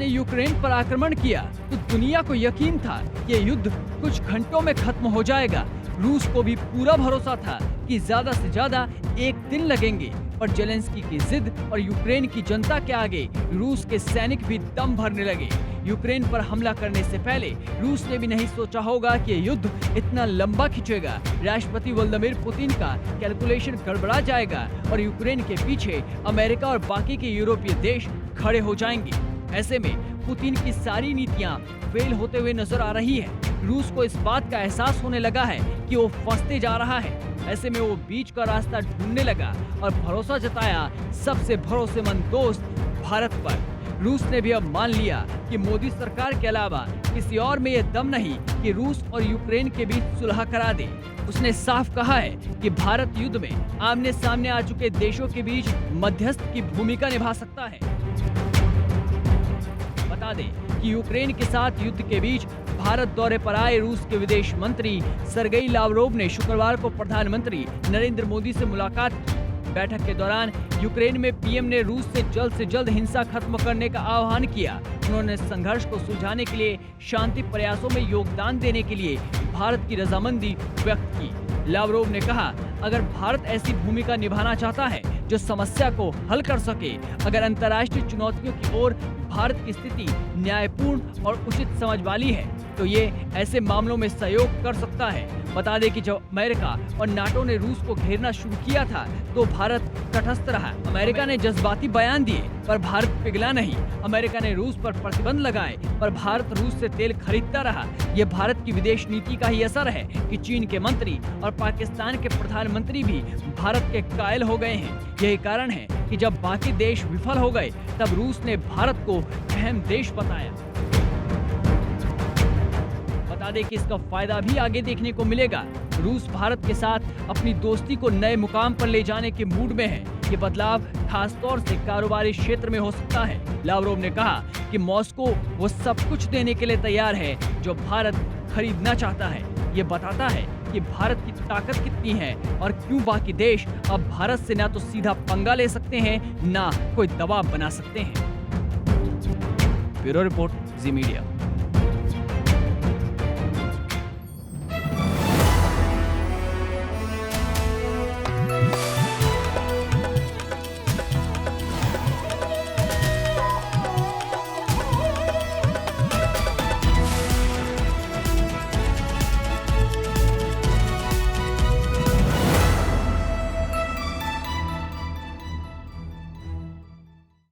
Ukraine पर आक्रमण किया तो दुनिया को यकीन था कि ये युद्ध कुछ घंटों में खत्म हो जाएगा। रूस को भी पूरा भरोसा था कि ज्यादा से ज्यादा एक दिन लगेंगे, पर जेलेंस्की की जिद और यूक्रेन की जनता के आगे रूस के सैनिक भी दम भरने लगे। यूक्रेन पर हमला करने से पहले रूस ने भी नहीं सोचा होगा कि ये युद्ध इतना लंबा खिंचेगा। राष्ट्रपति व्लादिमीर पुतिन का कैलकुलेशन गड़बड़ा जाएगा और यूक्रेन के पीछे अमेरिका और बाकी के यूरोपीय देश खड़े हो जाएंगे। ऐसे में पुतिन की सारी नीतियां फेल होते हुए नजर आ रही है। रूस को इस बात का एहसास होने लगा है कि वो फंसते जा रहा है। ऐसे में वो बीच का रास्ता ढूंढने लगा और भरोसा जताया सबसे भरोसेमंद दोस्त भारत पर। रूस ने भी अब मान लिया कि मोदी सरकार के अलावा किसी और में ये दम नहीं कि रूस और यूक्रेन के बीच सुलह करा दे। उसने साफ कहा है कि भारत युद्ध में आमने सामने आ चुके देशों के बीच मध्यस्थ की भूमिका निभा सकता है। बता दें कि यूक्रेन के साथ युद्ध के बीच भारत दौरे पर आए रूस के विदेश मंत्री सर्गेई लावरोव ने शुक्रवार को प्रधानमंत्री नरेंद्र मोदी से मुलाकात की। बैठक के दौरान यूक्रेन में पीएम ने रूस से जल्द हिंसा खत्म करने का आह्वान किया। उन्होंने संघर्ष को सुलझाने के लिए शांति प्रयासों में योगदान देने के लिए भारत की रजामंदी व्यक्त की। लावरोव ने कहा, अगर भारत ऐसी भूमिका निभाना चाहता है जो समस्या को हल कर सके, अगर अंतर्राष्ट्रीय चुनौतियों की ओर भारत की स्थिति न्यायपूर्ण और उचित समझ वाली है, तो ये ऐसे मामलों में सहयोग कर सकता है। बता दें कि जब अमेरिका और नाटो ने रूस को घेरना शुरू किया था तो भारत तटस्थ रहा। अमेरिका ने जज्बाती बयान दिए पर भारत पिघला नहीं। अमेरिका ने रूस पर प्रतिबंध लगाए पर भारत रूस से तेल खरीदता रहा। ये भारत की विदेश नीति का ही असर है कि चीन के मंत्री और पाकिस्तान के प्रधानमंत्री भी भारत के कायल हो गए हैं। यही कारण है कि जब बाकी देश विफल हो गए तब रूस ने भारत को अहम देश बताया। बता दें कि इसका फायदा भी आगे देखने को मिलेगा। रूस भारत के साथ अपनी दोस्ती को नए मुकाम पर ले जाने के मूड में है। ये बदलाव खासतौर से कारोबारी क्षेत्र में हो सकता है। लावरोव ने कहा कि मॉस्को वो सब कुछ देने के लिए तैयार है जो भारत खरीदना चाहता है। ये बताता है कि भारत की ताकत कितनी है और क्यों बाकी देश अब भारत से ना तो सीधा पंगा ले सकते हैं, ना कोई दबाव बना सकते हैं। ब्यूरो रिपोर्ट, जी मीडिया।